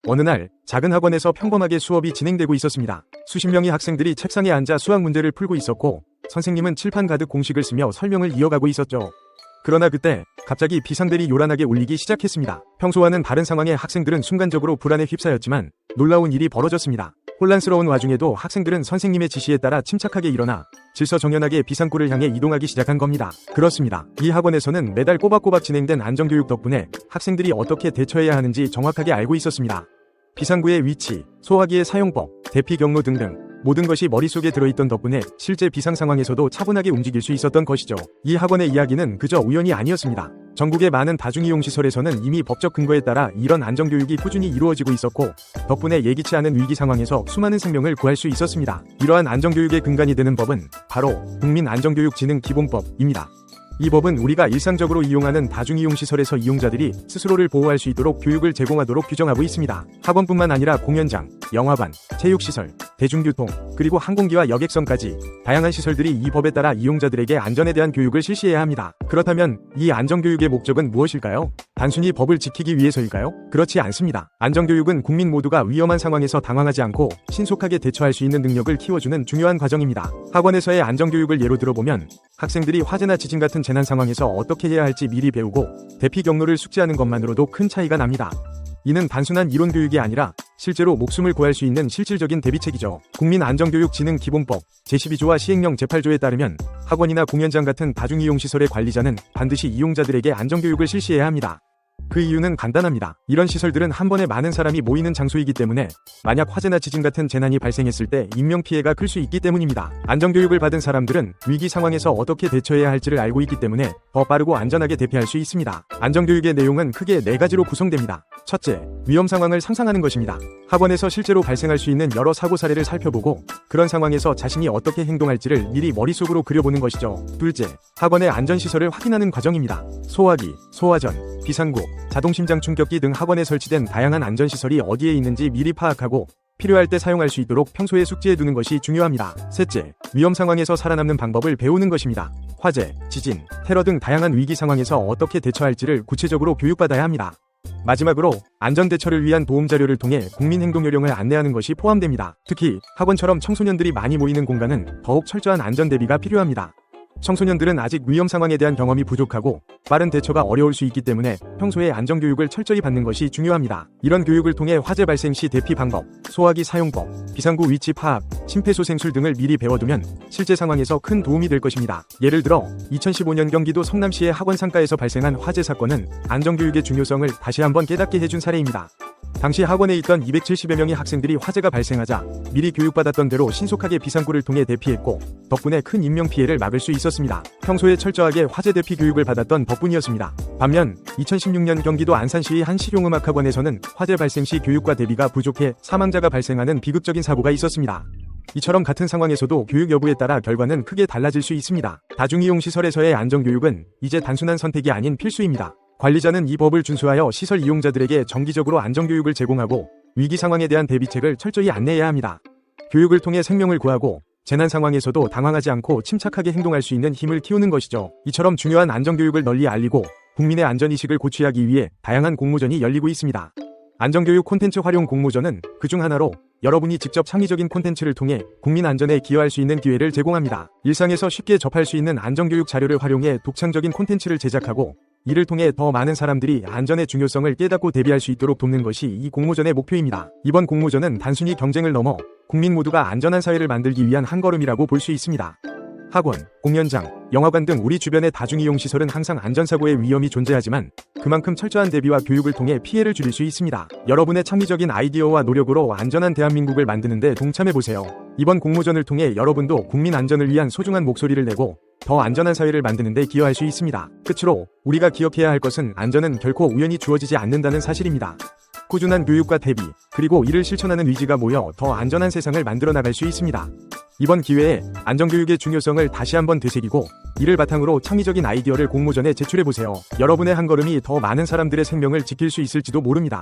어느 날 작은 학원에서 평범하게 수업이 진행되고 있었습니다. 수십 명의 학생들이 책상에 앉아 수학 문제를 풀고 있었고 선생님은 칠판 가득 공식을 쓰며 설명을 이어가고 있었죠. 그러나 그때 갑자기 비상벨이 요란하게 울리기 시작했습니다. 평소와는 다른 상황에 학생들은 순간적으로 불안에 휩싸였지만 놀라운 일이 벌어졌습니다. 혼란스러운 와중에도 학생들은 선생님의 지시에 따라 침착하게 일어나 질서정연하게 비상구를 향해 이동하기 시작한 겁니다. 그렇습니다. 이 학원에서는 매달 꼬박꼬박 진행된 안전교육 덕분에 학생들이 어떻게 대처해야 하는지 정확하게 알고 있었습니다. 비상구의 위치, 소화기의 사용법, 대피 경로 등등 모든 것이 머릿속에 들어있던 덕분에 실제 비상 상황에서도 차분하게 움직일 수 있었던 것이죠. 이 학원의 이야기는 그저 우연이 아니었습니다. 전국의 많은 다중이용시설에서는 이미 법적 근거에 따라 이런 안전교육이 꾸준히 이루어지고 있었고 덕분에 예기치 않은 위기 상황에서 수많은 생명을 구할 수 있었습니다. 이러한 안전교육의 근간이 되는 법은 바로 국민안전교육진흥기본법입니다. 이 법은 우리가 일상적으로 이용하는 다중이용시설에서 이용자들이 스스로를 보호할 수 있도록 교육을 제공하도록 규정하고 있습니다. 학원뿐만 아니라 공연장, 영화관, 체육시설, 대중교통, 그리고 항공기와 여객선까지 다양한 시설들이 이 법에 따라 이용자들에게 안전에 대한 교육을 실시해야 합니다. 그렇다면 이 안전교육의 목적은 무엇일까요? 단순히 법을 지키기 위해서일까요? 그렇지 않습니다. 안전교육은 국민 모두가 위험한 상황에서 당황하지 않고 신속하게 대처할 수 있는 능력을 키워주는 중요한 과정입니다. 학원에서의 안전교육을 예로 들어보면 학생들이 화재나 지진 같은 재난 상황에서 어떻게 해야 할지 미리 배우고 대피 경로를 숙지하는 것만으로도 큰 차이가 납니다. 이는 단순한 이론 교육이 아니라 실제로 목숨을 구할 수 있는 실질적인 대비책이죠. 국민안전교육진흥기본법 제12조와 시행령 제8조에 따르면 학원이나 공연장 같은 다중이용시설의 관리자는 반드시 이용자들에게 안전교육을 실시해야 합니다. 그 이유는 간단합니다. 이런 시설들은 한 번에 많은 사람이 모이는 장소이기 때문에 만약 화재나 지진 같은 재난이 발생했을 때 인명피해가 클 수 있기 때문입니다. 안전교육을 받은 사람들은 위기 상황에서 어떻게 대처해야 할지를 알고 있기 때문에 더 빠르고 안전하게 대피할 수 있습니다. 안전교육의 내용은 크게 4가지로 구성됩니다. 첫째, 위험 상황을 상상하는 것입니다. 학원에서 실제로 발생할 수 있는 여러 사고 사례를 살펴보고 그런 상황에서 자신이 어떻게 행동할지를 미리 머릿속으로 그려보는 것이죠. 둘째, 학원의 안전시설을 확인하는 과정입니다. 소화기, 소화전, 비상구, 자동심장 충격기 등 학원에 설치된 다양한 안전시설이 어디에 있는지 미리 파악하고 필요할 때 사용할 수 있도록 평소에 숙지해두는 것이 중요합니다. 셋째, 위험 상황에서 살아남는 방법을 배우는 것입니다. 화재, 지진, 테러 등 다양한 위기 상황에서 어떻게 대처할지를 구체적으로 교육받아야 합니다. 마지막으로 안전대처를 위한 도움자료를 통해 국민행동요령을 안내하는 것이 포함됩니다. 특히 학원처럼 청소년들이 많이 모이는 공간은 더욱 철저한 안전대비가 필요합니다. 청소년들은 아직 위험 상황에 대한 경험이 부족하고 빠른 대처가 어려울 수 있기 때문에 평소에 안전교육을 철저히 받는 것이 중요합니다. 이런 교육을 통해 화재 발생 시 대피 방법, 소화기 사용법, 비상구 위치 파악, 심폐소생술 등을 미리 배워두면 실제 상황에서 큰 도움이 될 것입니다. 예를 들어 2015년 경기도 성남시의 학원 상가에서 발생한 화재 사건은 안전교육의 중요성을 다시 한번 깨닫게 해준 사례입니다. 당시 학원에 있던 270여 명의 학생들이 화재가 발생하자 미리 교육받았던 대로 신속하게 비상구를 통해 대피했고 덕분에 큰 인명피해를 막을 수 있었습니다. 평소에 철저하게 화재 대피 교육을 받았던 덕분이었습니다. 반면 2016년 경기도 안산시의 한 실용음악학원에서는 화재 발생 시 교육과 대비가 부족해 사망자가 발생하는 비극적인 사고가 있었습니다. 이처럼 같은 상황에서도 교육 여부에 따라 결과는 크게 달라질 수 있습니다. 다중이용시설에서의 안전교육은 이제 단순한 선택이 아닌 필수입니다. 관리자는 이 법을 준수하여 시설 이용자들에게 정기적으로 안전교육을 제공하고 위기 상황에 대한 대비책을 철저히 안내해야 합니다. 교육을 통해 생명을 구하고 재난 상황에서도 당황하지 않고 침착하게 행동할 수 있는 힘을 키우는 것이죠. 이처럼 중요한 안전교육을 널리 알리고 국민의 안전의식을 고취하기 위해 다양한 공모전이 열리고 있습니다. 안전교육 콘텐츠 활용 공모전은 그중 하나로 여러분이 직접 창의적인 콘텐츠를 통해 국민 안전에 기여할 수 있는 기회를 제공합니다. 일상에서 쉽게 접할 수 있는 안전교육 자료를 활용해 독창적인 콘텐츠를 제작하고 이를 통해 더 많은 사람들이 안전의 중요성을 깨닫고 대비할 수 있도록 돕는 것이 이 공모전의 목표입니다. 이번 공모전은 단순히 경쟁을 넘어 국민 모두가 안전한 사회를 만들기 위한 한 걸음이라고 볼 수 있습니다. 학원, 공연장, 영화관 등 우리 주변의 다중이용시설은 항상 안전사고의 위험이 존재하지만 그만큼 철저한 대비와 교육을 통해 피해를 줄일 수 있습니다. 여러분의 창의적인 아이디어와 노력으로 안전한 대한민국을 만드는 데 동참해보세요. 이번 공모전을 통해 여러분도 국민 안전을 위한 소중한 목소리를 내고 더 안전한 사회를 만드는 데 기여할 수 있습니다. 끝으로 우리가 기억해야 할 것은 안전은 결코 우연히 주어지지 않는다는 사실입니다. 꾸준한 교육과 대비, 그리고 이를 실천하는 의지가 모여 더 안전한 세상을 만들어 나갈 수 있습니다. 이번 기회에 안전교육의 중요성을 다시 한번 되새기고 이를 바탕으로 창의적인 아이디어를 공모전에 제출해보세요. 여러분의 한 걸음이 더 많은 사람들의 생명을 지킬 수 있을지도 모릅니다.